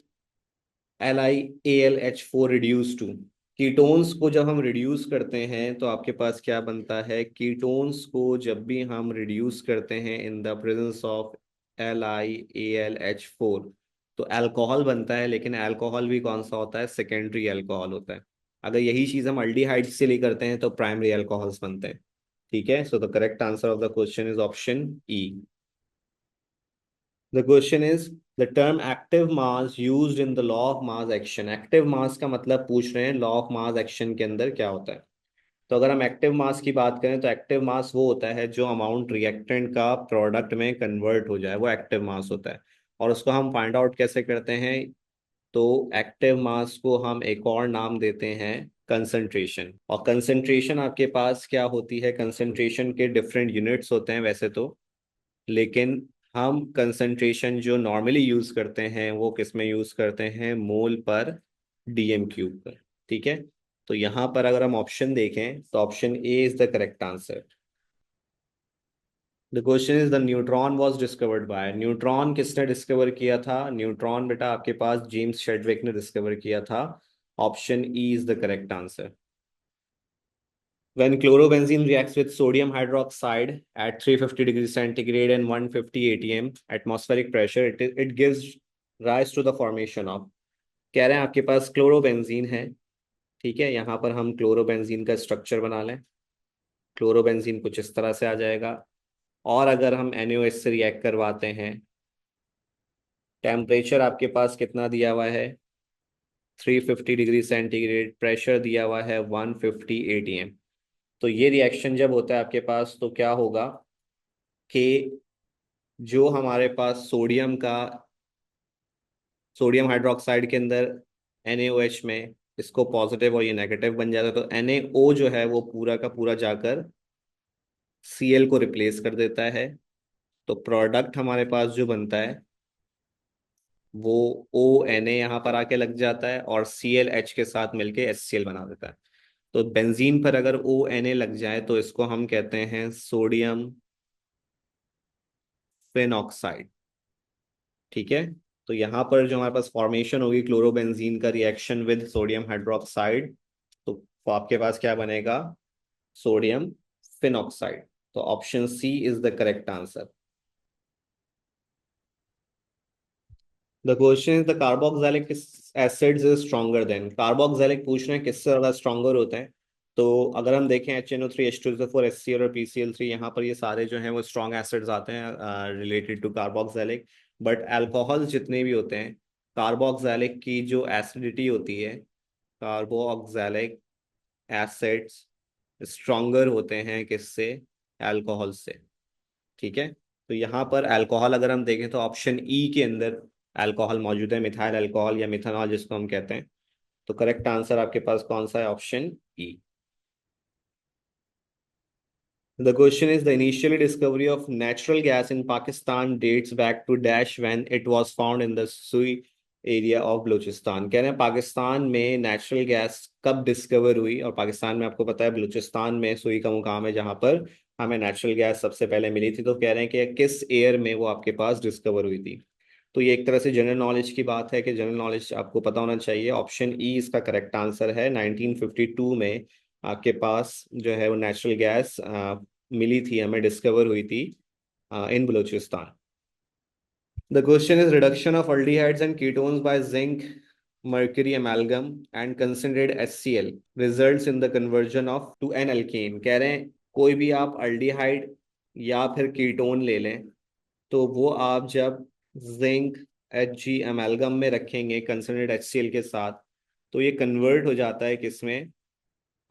LiAlH4 reduce to. Ketones को जब हम रिड्यूस करते हैं तो आपके पास क्या बनता है? कीटोन्स को जब भी हम रिड्यूस करते हैं इन द प्रेजेंस ऑफ LiAlH4 तो अल्कोहल बनता है। लेकिन अल्कोहल भी कौन सा होता है? सेकेंडरी अल्कोहल होता है। अगर यही चीज हम अल्डिहाइड से लिए करते हैं तो प्राइमरी अल्कोहल्स बनते हैं। ठीक है, so the correct answer of the question is option E. The question is the term active mass used in the law of mass action. Active mass का मतलब पूछ रहे हैं law of mass action के अंदर क्या होता है। तो अगर हम एक्टिव मास की बात करें तो एक्टिव मास वो होता है जो अमाउंट रिएक्टेंट का प्रोडक्ट में कन्वर्ट हो जाए, वो एक्टिव मास होता है। और उसको हम फाइंड आउट कैसे करते हैं? तो एक्टिव मास को हम एक और नाम देते हैं कंसंट्रेशन। और कंसंट्रेशन आपके पास क्या होती है? कंसंट्रेशन के डिफरेंट यूनिट्स होते हैं वैसे तो, लेकिन हम कंसंट्रेशन जो नॉर्मली यूज करते हैं वो किस में यूज करते हैं? मोल पर DM³ पर। ठीक है, तो यहाँ पर अगर हम ऑप्शन देखें तो option A is the correct answer. The question is the neutron was discovered by. Neutron किसने डिस्कवर किया था? न्यूट्रॉन बेटा आपके पास जेम्स शेडविक ने डिस्कवर किया था। Option E is the correct answer. When chlorobenzene reacts with sodium hydroxide at 350 degrees centigrade and 150 atm atmospheric pressure, it gives rise to the formation of। कह रहे हैं आपके पास क्लोरोबेंजीन है। ठीक है, यहाँ पर हम क्लोरोबेंजीन का स्ट्रक्चर बना लें। क्लोरोबेंजीन कुछ इस तरह से आ जाएगा, और अगर हम NaOH से रिएक्ट करवाते हैं, टेम्परेचर आपके पास कितना दिया हुआ है? 350 डिग्री सेंटीग्रेड, प्रेशर दिया हुआ है 150 atm। तो ये रिएक्शन जब होता है आपके पास तो क्या होगा कि जो हमारे पास सोडियम हाइड्रोक्साइड के अंदर NaOH में, इसको पॉजिटिव और ये नेगेटिव बन जाता है, तो NaO जो है वो पूरा का पूरा जाकर Cl को रिप्लेस कर देता है। तो प्रोडक्ट हमारे पास जो बनता है वो ONa यहाँ पर आके लग जाता है और ClH के साथ मिलके HCl बना देता है। तो बेंजीन पर अगर ONa लग जाए तो इसको हम कहते हैं सोडियम फिनॉक्साइड। ठीक है। तो यहाँ पर जो हमारे पास फॉर्मेशन होगी क्लोरोबेंजीन का रिएक्शन विद सोडियम हाइड्रोक्साइड, तो आपके पास क्या बनेगा, सोडियम फिनॉक्साइड। तो option C is the correct answer. The question is the carboxylic acids is stronger than. Carboxylic पूछ रहे हैं किससे ज्यादा स्ट्रॉन्गर होते हैं। तो अगर हम देखें HNO3 H2SO4 HCl और PCl3, यहाँ पर ये सारे जो हैं वो स्ट्रॉन्ग एसिड्स आते हैं related to carboxylic. But alcohol जितने भी होते हैं, कार्बोक्सिलिक की जो एसिडिटी होती है, कार्बोक्सिलिक एसिड्स स्ट्रॉन्गर होते हैं किससे, अल्कोहल से। ठीक है। तो यहाँ पर अल्कोहल अगर हम देखें तो ऑप्शन ई के अंदर अल्कोहल मौजूद है, मिथाइल अल्कोहल या मिथानॉल जिसको हम कहते हैं। तो करेक्ट आंसर आपके पास कौन सा है, option E. The question is the initial discovery of natural gas in Pakistan dates back to dash when it was found in the Sui area of Balochistan. कह रहे हैं पाकिस्तान में नेचुरल गैस कब डिस्कवर हुई, और पाकिस्तान में आपको पता है बलूचिस्तान में सुई का मुकाम है जहां पर हमें नेचुरल गैस सबसे पहले मिली थी। तो कह रहे हैं कि किस ईयर में वो आपके पास डिस्कवर हुई थी। तो ये एक तरह से जनरल नॉलेज की बात है कि जनरल नॉलेज आपको पता होना चाहिए। ऑप्शन ई इसका करेक्ट आंसर है। 1952 में आपके पास जो है वो नेचुरल गैस मिली थी, हमें डिस्कवर हुई थी इन Balochistan. The question is reduction of aldehydes and ketones by zinc mercury amalgam and concentrated HCl results in the conversion of to an alkane। कह रहे हैं कोई भी आप अल्डिहाइड या फिर कीटोन ले लें, तो वो आप जब जिंक Hg अमेलगम में रखेंगे कंसनट्रेटेड HCl के साथ, तो ये कन्वर्ट हो जाता है किसमें,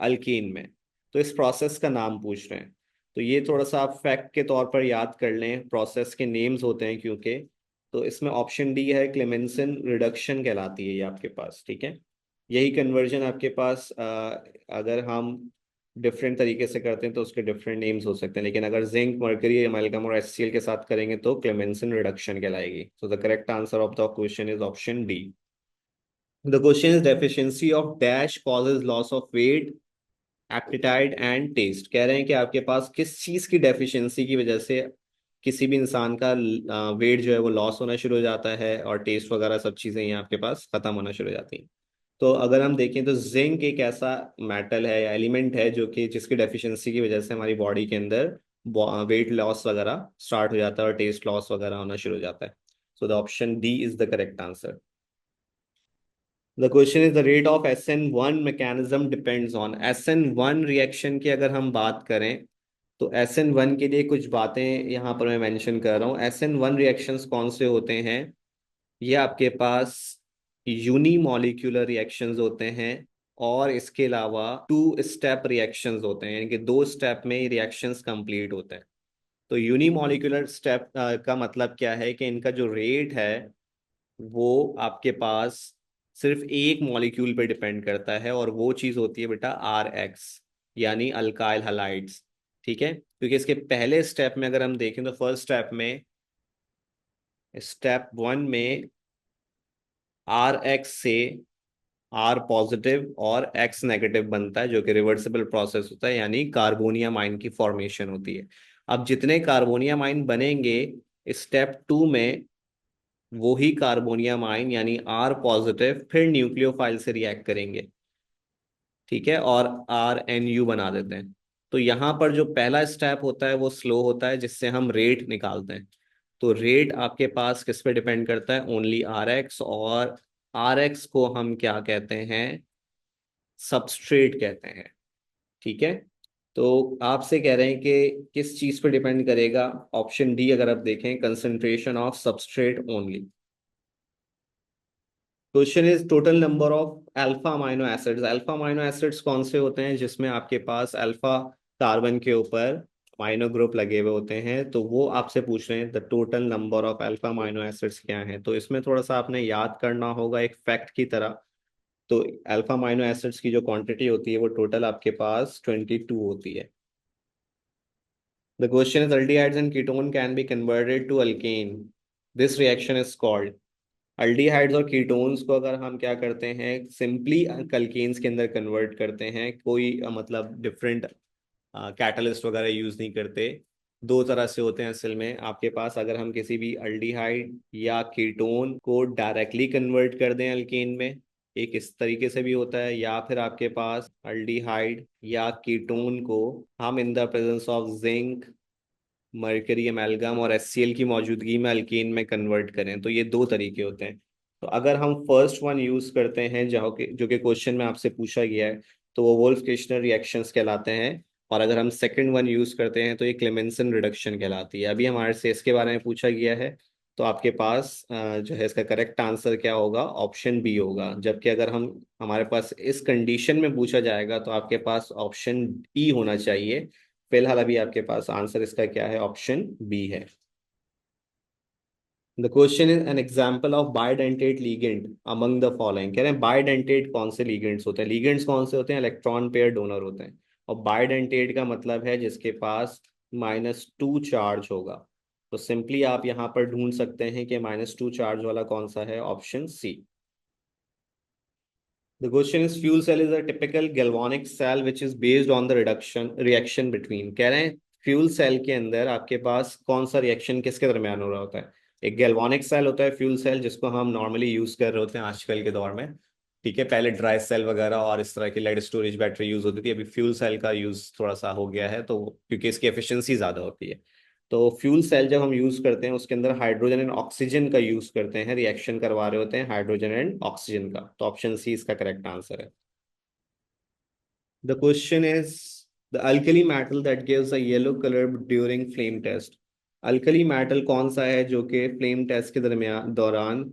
अल्कीन में। तो इस प्रोसेस का नाम पूछ रहे हैं। तो ये थोड़ा सा आप फैक्ट के तौर पर याद कर लें, प्रोसेस के नेम्स होते हैं क्योंकि। तो इसमें ऑप्शन डी है, क्लेमेंसन रिडक्शन कहलाती है ये आपके पास। ठीक है। यही कन्वर्जन आपके पास अगर हम डिफरेंट तरीके से करते हैं तो उसके डिफरेंट नेम्स हो सकते हैं, लेकिन अगर जिंक मर्करी अमेलगम और HCl के साथ करेंगे तो क्लेमेंसन रिडक्शन कहलाएगी। So the correct answer of the question is option D. The question is deficiency of dash causes loss of weight appetite and taste. कह रहे हैं कि आपके पास किस चीज की डेफिशिएंसी की वजह से किसी भी इंसान का वेट जो है वो लॉस होना शुरू हो जाता है और टेस्ट वगैरह सब चीजें यहाँ आपके पास खत्म होना शुरू हो जाती हैं। तो अगर हम देखें तो जिंक एक ऐसा मेटल है या एलिमेंट है जो कि जिसकी डेफिशिएंसी की वजह से हमारी बॉडी के अंदर वेट लॉस वगैरह स्टार्ट हो जाता है और टेस्ट लॉस वगैरह होना शुरू हो जाता है। So the option D is the correct answer. The question is the rate of SN1 mechanism depends on. SN1 reaction की अगर हम बात करें तो SN1 के लिए कुछ बातें यहाँ पर मैं मेंशन कर रहा हूँ। SN1 रिएक्शंस कौन से होते हैं, ये आपके पास यूनिमॉलिक्यूलर रिएक्शंस होते हैं और इसके अलावा टू स्टेप रिएक्शंस होते हैं, यानी कि दो स्टेप में ये रिएक्शंस कंप्लीट होते हैं। तो यूनिमॉलिक्यूलर स्टेप का मतलब क्या है कि इनका जो रेट है वो आपके पास सिर्फ एक मॉलिक्यूल पे डिपेंड करता है, और वो चीज़ होती है बेटा RX, यानी अल्काइल हलाइड्स। ठीक है। क्योंकि इसके पहले स्टेप में अगर हम देखें तो फर्स्ट स्टेप में, स्टेप 1 में RX से R पॉजिटिव और X नेगेटिव बनता है, जो कि रिवर्सिबल प्रोसेस होता है, यानी कार्बोनियम आयन की फॉर्मेशन होती है। अब जितने कार्बोनियम आयन बनेंगे स्टेप 2 में, वो ही कार्बोनियम आयन यानी R पॉजिटिव फिर न्यूक्लियोफाइल से रिएक्ट करेंगे। ठीक है। और RNU बना देते हैं। तो यहाँ पर जो पहला स्टेप होता है वो स्लो होता है, जिससे हम रेट निकालते हैं। तो रेट आपके पास किस पे डिपेंड करता है, ओनली RX। और RX को हम क्या कहते हैं, सबस्ट्रेट कहते हैं। ठीक है। तो आपसे कह रहे हैं कि किस चीज पे डिपेंड करेगा, ऑप्शन डी अगर आप देखें, concentration of substrate only. Question is total number of alpha amino acids. Alpha amino acids कौन से होते हैं जिसमें आपके पास अल्फा कार्बन के ऊपर अमाइनो ग्रुप लगे हुए होते हैं, तो वो आपसे पूछ रहे हैं the total number of alpha amino acids क्या है। तो इसमें थोड़ा सा आपने याद करना होगा एक फैक्ट की तरह। तो अल्फा अमाइनो एसिड्स की जो क्वांटिटी होती है वो टोटल आपके पास 22 होती है। The question is aldehydes and ketone can be converted to alkane. This reaction is called। Aldehydes और कीटोन्स को अगर हम क्या करते हैं सिंपली अल्केन्स के अंदर कन्वर्ट करते हैं, कोई मतलब डिफरेंट कैटलिस्ट वगैरह यूज नहीं करते। दो तरह से होते हैं असल में आपके पास, अगर हम किसी भी अल्डीहाइड या कीटोन को डायरेक्टली कन्वर्ट कर दें अल्केन में, एक इस तरीके से भी होता है, या फिर आपके पास अल्डीहाइड या कीटोन को हम in the presence of zinc, mercury amalgam और HCl की मौजूदगी में अल्कीन में कन्वर्ट करें। तो ये दो तरीके होते हैं। तो अगर हम फर्स्ट वन यूज करते हैं जो कि क्वेश्चन में आपसे पूछा गया है, तो वो वोल्फ किर्चनर रिएक्शंस कहलाते हैं। और अगर हम सेकंड वन यूज करते हैं तो ये क्लेमेंसन रिडक्शन कहलाती है। अभी हमारे से इसके बारे में पूछा गया है, तो आपके पास जो है इसका करेक्ट आंसर क्या होगा, ऑप्शन बी होगा। जबकि अगर हम हमारे पास इस कंडीशन में पूछा जाएगा तो आपके पास ऑप्शन ई होना चाहिए। फिलहाल अभी आपके पास आंसर इसका क्या है, ऑप्शन बी है। The question is an example of bidentate ligand among the following. कह रहे हैं बाइडेंटेट कौन से लीगेंड्स होते हैं। लीगेंड्स कौन से होते हैं, इलेक्ट्रॉन पेयर डोनर होते हैं। और बाइडेंटेट का मतलब है जिसके पास -2 चार्ज होगा। तो सिंपली आप यहाँ पर ढूंढ सकते हैं कि -2 चार्ज वाला कौन सा है, option C. The question is fuel cell is a typical galvanic cell which is based on the reaction between। कह रहे हैं फ्यूल सेल के अंदर आपके पास कौन सा रिएक्शन किसके दरमियान हो रहा होता है। एक गैल्वानिक सेल होता है फ्यूल सेल, जिसको हम नॉर्मली यूज कर रहे होते हैं आजकल के दौर में। ठीक है, पहले ड्राई सेल वगैरह और इस तरह की लेड स्टोरेज बैटरी यूज होती थी, अभी फ्यूल सेल का यूज थोड़ा सा हो गया है, तो क्योंकि इसकी एफिशिएंसी ज्यादा होती है। तो फ्यूल सेल जब हम यूज करते हैं उसके अंदर हाइड्रोजन एंड ऑक्सीजन का यूज करते हैं, रिएक्शन करवा रहे होते हैं हाइड्रोजन एंड ऑक्सीजन का। तो ऑप्शन सी इसका करेक्ट आंसर है। The question is the alkali metal that gives a yellow colour during flame test. Alkali metal कौन सा है जो कि फ्लेम टेस्ट के दरमियान दौरान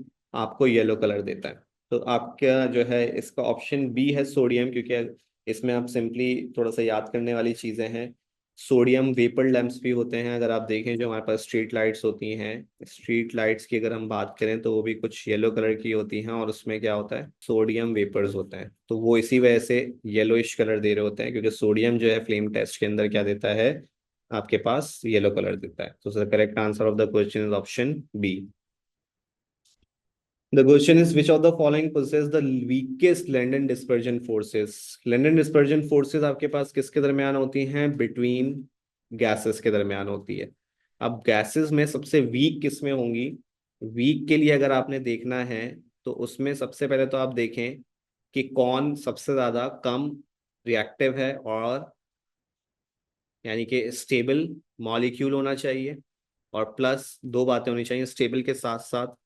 आपको येलो कलर देता है। तो आपका जो है इसका ऑप्शन बी है, सोडियम। क्योंकि इसमें आप सिंपली थोड़ा सा याद करने वाली चीजें हैं। सोडियम वेपर लैंप्स भी होते हैं, अगर आप देखें जो हमारे पास स्ट्रीट लाइट्स होती हैं, स्ट्रीट लाइट्स की अगर हम बात करें तो वो भी कुछ येलो कलर की होती हैं, और उसमें क्या होता है, सोडियम वेपर्स होते हैं। तो वो इसी वजह से येलोइश कलर दे रहे होते हैं, क्योंकि सोडियम जो है फ्लेम टेस्ट के अंदर क्या देता है, आपके पास येलो कलर देता है। तो correct answer of the question is option B. The question is which of the following possess the weakest London dispersion forces। London dispersion forces आपके पास किसके दरमियान होती हैं, बिटवीन गैसेस के दरमियान होती है। अब गैसेस में सबसे वीक किसमें होंगी, वीक के लिए अगर आपने देखना है तो उसमें सबसे पहले तो आप देखें कि कौन सबसे ज्यादा कम रिएक्टिव है, और यानी कि स्टेबल मॉलिक्यूल होना चाहिए, और प्लस दो बातें होनी चाहिए, स्टेबल के साथ साथ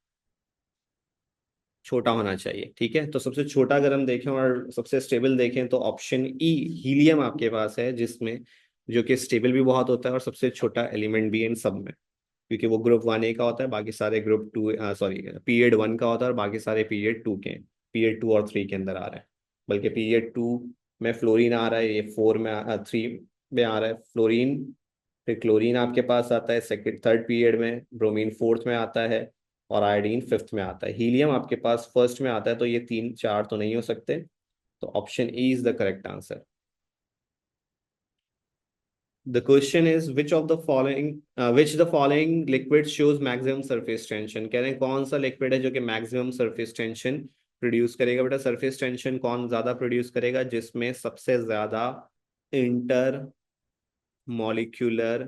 छोटा होना चाहिए। ठीक है, तो सबसे छोटा अगर हम देखें और सबसे स्टेबल देखें तो ऑप्शन ई हीलियम आपके पास है, जिसमें जो कि स्टेबल भी बहुत होता है और सबसे छोटा एलिमेंट भी है इन सब में। क्योंकि वो ग्रुप 1A का होता है, बाकी सारे ग्रुप 2, सॉरी पीरियड 1 का होता है, और बाकी सारे पीरियड 2 के, पीरियड 2 और 3 के अंदर आ रहा है। बल्कि पीरियड 2 में फ्लोरीन आ रहा है, ये 3 में आ रहा है फ्लोरीन। फिर क्लोरीन आपके पास आता है सेकंड थर्ड पीरियड में, ब्रोमीन फोर्थ में आता है, और आयोडीन फिफ्थ में आता है। हीलियम आपके पास फर्स्ट में आता है, तो ये 3 4 तो नहीं हो सकते। तो option E is the correct answer. The question is which the following liquid shows maximum surface tension. कह रहे हैं कौन सा लिक्विड है जो कि मैक्सिमम सरफेस टेंशन प्रोड्यूस करेगा। बेटा सरफेस टेंशन कौन ज्यादा प्रोड्यूस करेगा, जिसमें सबसे ज्यादा इंटर मॉलिक्यूलर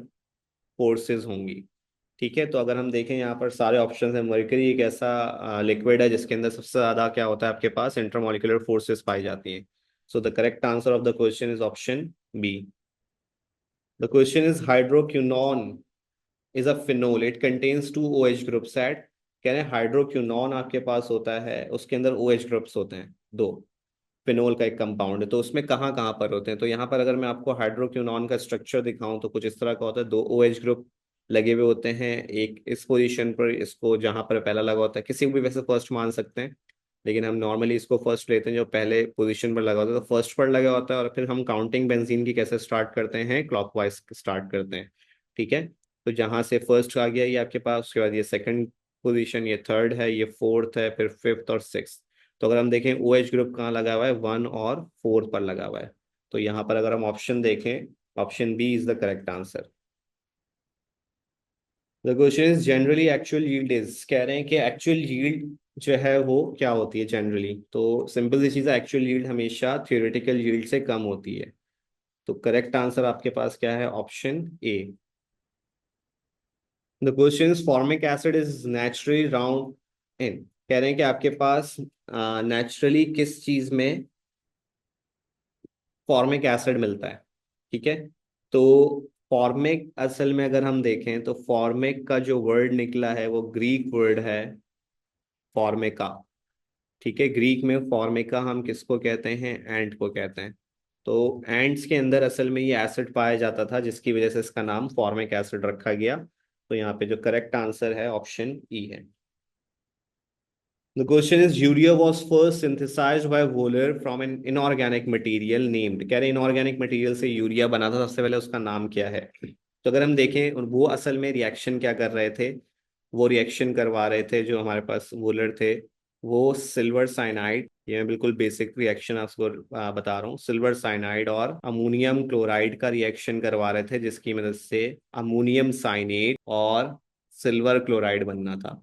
फोर्सेस होंगी। ठीक है, तो अगर हम देखें यहाँ पर सारे ऑप्शन है, मर्करी एक ऐसा लिक्विड है जिसके अंदर सबसे ज्यादा क्या होता है, आपके पास इंटरमोलिकुलर फोर्सेस पाई जाती हैं। So the correct answer of the question is option B. The question is hydroquinone is a phenol it contains 2 OH groups at. कह रहे हैं हाइड्रोक्विनोन आपके पास होता है, उसके अंदर OH ग्रुप्स होते हैं दो, फिनोल का एक कंपाउंड है। तो उसमें कहाँ कहाँ पर होते हैं, तो यहाँ पर अगर मैं आपको हाइड्रोक्विनोन का स्ट्रक्चर दिखाऊं तो कुछ इस तरह का होता है, 2 OH ग्रुप लगे हुए होते हैं, एक इस पोजीशन पर, इसको जहां पर पहला लगा होता है, किसी को भी वैसे फर्स्ट मान सकते हैं। लेकिन हम नॉर्मली इसको फर्स्ट लेते हैं, जो पहले पोजीशन पर लगा होता है तो फर्स्ट पर लगा होता है, और फिर हम काउंटिंग बेंजीन की कैसे स्टार्ट करते हैं, क्लॉकवाइज स्टार्ट करते हैं। ठीक है, तो जहाँ से फर्स्ट आ गया ये आपके पास, उसके बाद ये सेकंड पोजीशन, ये थर्ड है, ये फोर्थ है, फिर फिफ्थ और सिक्स। तो अगर हम देखें ओ एच ग्रुप कहाँ लगा हुआ है, वन और फोर्थ पर लगा हुआ है। तो यहाँ पर अगर हम ऑप्शन देखें, option B is the correct answer. The question is generally actual yield is, कह रहे हैं कि एक्चुअल यील्ड जो है वो क्या होती है जनरली। तो सिंपल सी चीज़ है, एक्चुअल यील्ड हमेशा थ्योरेटिकल यील्ड से कम होती है। तो करेक्ट आंसर आपके पास क्या है, option A. The question is formic acid is naturally round in, कह रहे हैं कि आपके पास नेचुरली किस चीज में फॉर्मिक एसिड मिलता है। ठीक है, तो फॉर्मिक असल में अगर हम देखें तो फॉर्मिक का जो वर्ड निकला है वो ग्रीक वर्ड है फॉर्मिका। ठीक है, ग्रीक में फॉर्मिका हम किसको कहते हैं, एंट को कहते हैं। तो एंट्स के अंदर असल में ये एसिड पाया जाता था, जिसकी वजह से इसका नाम फॉर्मिक एसिड रखा गया। तो यहाँ पे जो करेक्ट आंसर है ऑप्शन ई है। The question is urea was first synthesized by Wöhler from an inorganic material named, कह रहे इनऑर्गेनिक मटेरियल से यूरिया बना था सबसे पहले, उसका नाम क्या है। तो अगर हम देखें वो असल में रिएक्शन क्या कर रहे थे, वो रिएक्शन करवा रहे थे जो हमारे पास वोलर थे, वो सिल्वर साइनाइड, ये मैं बिल्कुल बेसिक रिएक्शन आपको बता रहा हूँ, सिल्वर साइनाइड और अमोनियम क्लोराइड का रिएक्शन करवा रहे थे, जिसकी मदद से अमोनियम साइनेट और सिल्वर क्लोराइड बनना था।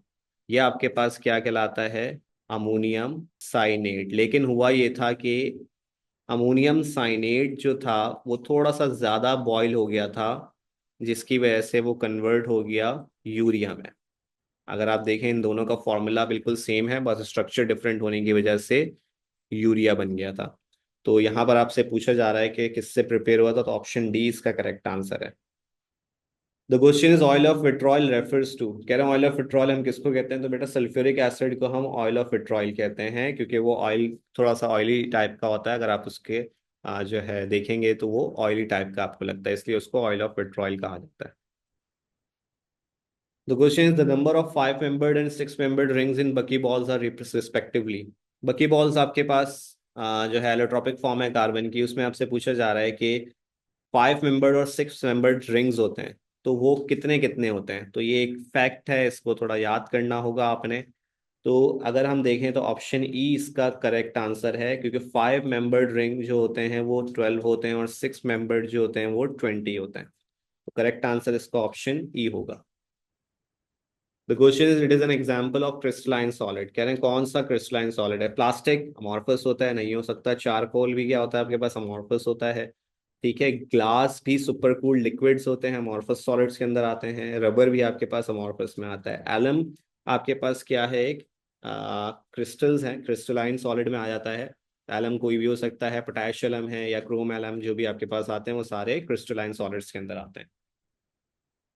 ये आपके पास क्या कहलाता है, अमोनियम साइनेट। लेकिन हुआ ये था कि अमोनियम साइनेट जो था वो थोड़ा सा ज्यादा बॉयल हो गया था, जिसकी वजह से वो कन्वर्ट हो गया यूरिया में। अगर आप देखें इन दोनों का फॉर्मूला बिल्कुल सेम है, बस स्ट्रक्चर डिफरेंट होने की वजह से यूरिया बन गया था। तो यहाँ पर आपसे पूछा जा रहा है कि किससे प्रिपेयर हुआ था, तो ऑप्शन डी इसका करेक्ट आंसर है। The question is oil of vitriol refers to, कह रहे हैं ऑयल ऑफ विट्रॉयल हम किसको कहते हैं, तो बेटा सल्फ्यूरिक एसिड को हम ऑयल ऑफ विट्रॉयल कहते हैं, क्योंकि वो ऑयल थोड़ा सा ऑयली टाइप का होता है। अगर आप उसके जो है देखेंगे तो वो ऑयली टाइप का आपको लगता है, इसलिए उसको ऑयल ऑफ विट्रॉयल कहा जाता है। The question is the number of five membered and six membered rings इन बकी बॉल्स आर रिस्पेक्टिवली। बकी बॉल्स आपके पास जो है एलोट्रॉपिक फॉर्म है कार्बन की, उसमें आपसे पूछा जा रहा है कि फाइव मेंबर्ड और सिक्स मेंबर्ड रिंग्स होते हैं, तो वो कितने कितने होते हैं। तो ये एक फैक्ट है, इसको थोड़ा याद करना होगा आपने। तो अगर हम देखें तो ऑप्शन ई इसका करेक्ट आंसर है, क्योंकि फाइव मेंबर्ड रिंग जो होते हैं वो 12 होते हैं, और सिक्स मेंबर्ड जो होते हैं वो 20 होते हैं। तो करेक्ट आंसर इसका ऑप्शन ई होगा। The question is it is an example of crystalline solid, कह रहे हैं कौन सा क्रिस्टलाइन सॉलिड है। प्लास्टिक अमॉर्फस होता है, नहीं हो सकता। चारकोल भी क्या होता है आपके पास, अमॉर्फस होता है। ठीक है, ग्लास भी सुपर कूल्ड लिक्विड्स होते हैं, अमॉर्फस सॉलिड्स के अंदर आते हैं। रबर भी आपके पास अमॉर्फस में आता है। एलम आपके पास क्या है, एक क्रिस्टल्स हैं, क्रिस्टलाइन सॉलिड में आ जाता है। एलम कोई भी हो सकता है, पोटेश एलम है या क्रोम एलम, जो भी आपके पास आते हैं वो सारे क्रिस्टलाइन सॉलिड्स के अंदर आते हैं।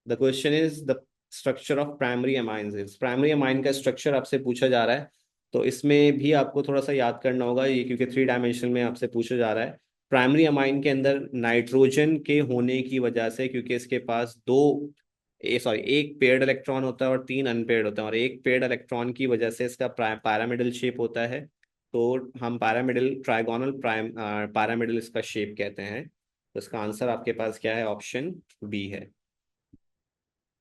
The question is the structure of primary amines is, primary amine का स्ट्रक्चर आपसे पूछा जा रहा है। तो इसमें भी आपको थोड़ा सा याद करना होगा ये, क्योंकि थ्री डायमेंशन में आपसे पूछा जा रहा है। प्राइमरी अमाइन के अंदर नाइट्रोजन के होने की वजह से, क्योंकि इसके पास एक पेयर्ड इलेक्ट्रॉन होता है और तीन अनपेयर्ड होता है, और एक पेयर्ड इलेक्ट्रॉन की वजह से इसका पैरामिडल शेप होता है। तो हम पैरामिडल ट्राइगोनल पैरामिडल इसका शेप कहते हैं। तो इसका आंसर आपके पास क्या है, ऑप्शन बी है।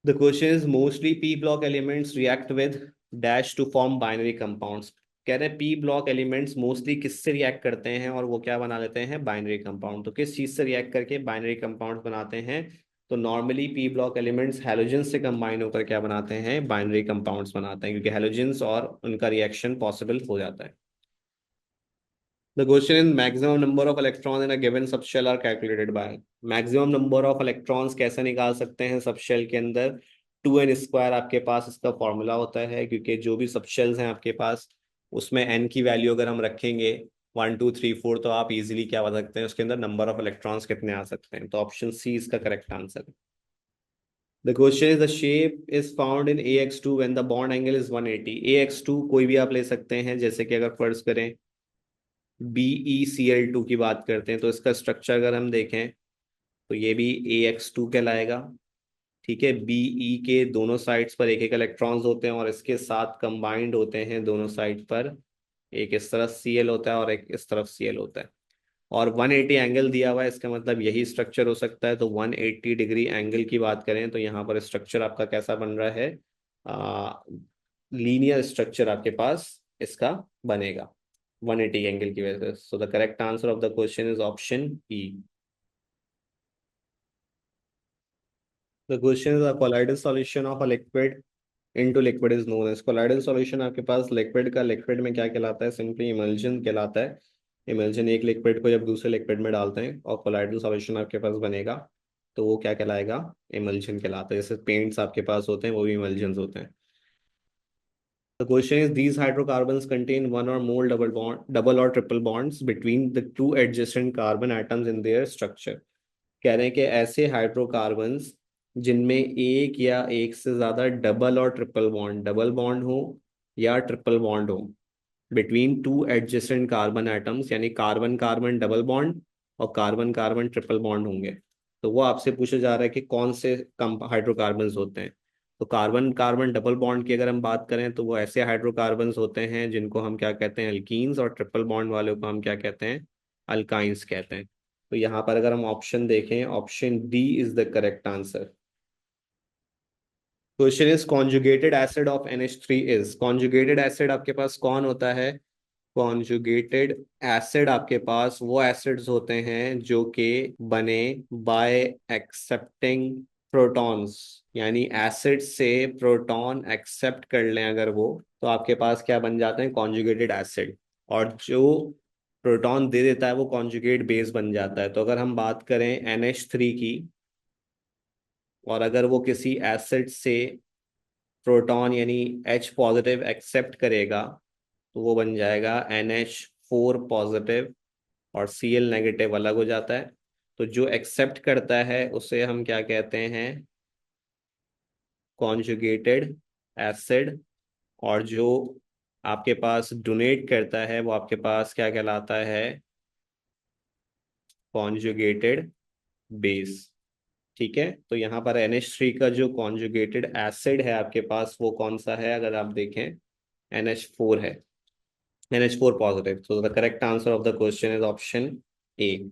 The question is mostly p block elements react with dash to form binary compounds, कह रहे हैं पी ब्लॉक एलिमेंट्स मोस्टली किससे रिएक्ट करते हैं और वो क्या बना लेते हैं, बाइनरी कंपाउंड। तो किस चीज से रिएक्ट करके बाइनरी कंपाउंड बनाते हैं, तो normally P block elements halogen से कंबाइन होकर क्या बनाते हैं, बाइनरी कंपाउंड्स बनाते हैं, क्योंकि हैलोजन्स और उनका रिएक्शन पॉसिबल हो जाता है। The question is maximum number of electrons in a given subshell are calculated by, maximum number of electrons कैसे निकाल सकते हैं सबशेल के अंदर, 2n² आपके पास इसका फॉर्मूला होता है, क्योंकि जो भी सबशेल्स हैं आपके पास उसमें n की वैल्यू अगर हम रखेंगे 1 2 3 4, तो आप इजीली क्या बता सकते हैं उसके अंदर नंबर ऑफ इलेक्ट्रॉन्स कितने आ सकते हैं। तो ऑप्शन सी इसका करेक्ट आंसर है। The question is the shape is found in AX2 when the bond angle is 180। AX2 कोई भी आप ले सकते हैं, जैसे कि अगर फर्ज करें BeCl2 की बात करते हैं, तो इसका स्ट्रक्चर अगर हम देखें तो ये भी AX2 कहलाएगा। ठीक है, Be के दोनों साइड्स पर एक एक इलेक्ट्रॉन्स होते हैं और इसके साथ कंबाइंड होते हैं दोनों साइड पर एक इस तरफ Cl होता है और एक इस तरफ Cl होता है, और 180 एंगल दिया हुआ है, इसका मतलब यही स्ट्रक्चर हो सकता है। तो 180 डिग्री एंगल की बात करें तो यहाँ पर स्ट्रक्चर आपका कैसा बन रहा है, लीनियर स्ट्रक्चर आपके पास इसका बनेगा 180 एंगल की वजह से। So the correct answer of the question is option E. The question is a colloidal solution of a liquid into liquid is known as. Colloidal solution आपके पास लिक्विड का लिक्विड में क्या कहलाता है, सिंपली इमल्जन कहलाता है। इमल्जन एक लिक्विड को जब दूसरे लिक्विड में डालते हैं और कोलाइडल सॉल्यूशन आपके पास बनेगा तो वो क्या कहलाएगा, इमल्जन कहलाता है। जैसे पेंट्स आपके पास होते हैं वो भी इमल्जन होते हैं। The question is these hydrocarbons contain one or more double or triple bonds between the two adjacent carbon atoms in their structure। कह रहे हैं कि ऐसे हाइड्रोकार्बन्स जिनमें एक या एक से ज्यादा डबल और ट्रिपल बॉन्ड, डबल बॉन्ड हो या ट्रिपल बॉन्ड हो between two adjacent carbon atoms, यानी कार्बन कार्बन डबल बॉन्ड और कार्बन कार्बन ट्रिपल बॉन्ड होंगे। तो वो आपसे पूछा जा रहा है कि कौन से कम हाइड्रोकार्बन्स होते हैं। तो कार्बन कार्बन डबल बॉन्ड की अगर हम बात करें तो वो ऐसे हाइड्रोकार्बन्स होते हैं जिनको हम क्या कहते हैं, अल्कीन्स, और ट्रिपल बॉन्ड वालों को हम क्या कहते हैं, अल्काइंस कहते हैं। तो यहाँ पर अगर हम ऑप्शन देखें, option D is the correct answer. Question is conjugated acid of NH3 is. Conjugated acid आपके पास कौन होता है, कॉन्जुगेटेड एसिड आपके पास वो एसिड्स होते हैं जो कि बने बाय एक्सेप्टिंग प्रोटॉन्स, यानी एसिड से प्रोटॉन एक्सेप्ट कर लें अगर वो, तो आपके पास क्या बन जाते हैं, कॉन्जुगेटेड एसिड। और जो प्रोटॉन दे देता है वो कॉन्जुगेट बेस बन जाता है। तो अगर हम बात करें NH3 की, और अगर वो किसी एसिड से प्रोटॉन यानी H पॉजिटिव एक्सेप्ट करेगा तो वो बन जाएगा NH4 पॉजिटिव, और Cl नेगेटिव अलग हो जाता है। तो जो एक्सेप्ट करता है उसे हम क्या कहते हैं, कॉन्जुगेटेड एसिड। और जो आपके पास डोनेट करता है वो आपके पास क्या कहलाता है, कॉन्जुगेटेड बेस। ठीक है, तो यहाँ पर NH3 का जो कॉन्जुगेटेड एसिड है आपके पास वो कौन सा है, अगर आप देखें NH4 है, NH4 positive. So the correct answer of the question is option A.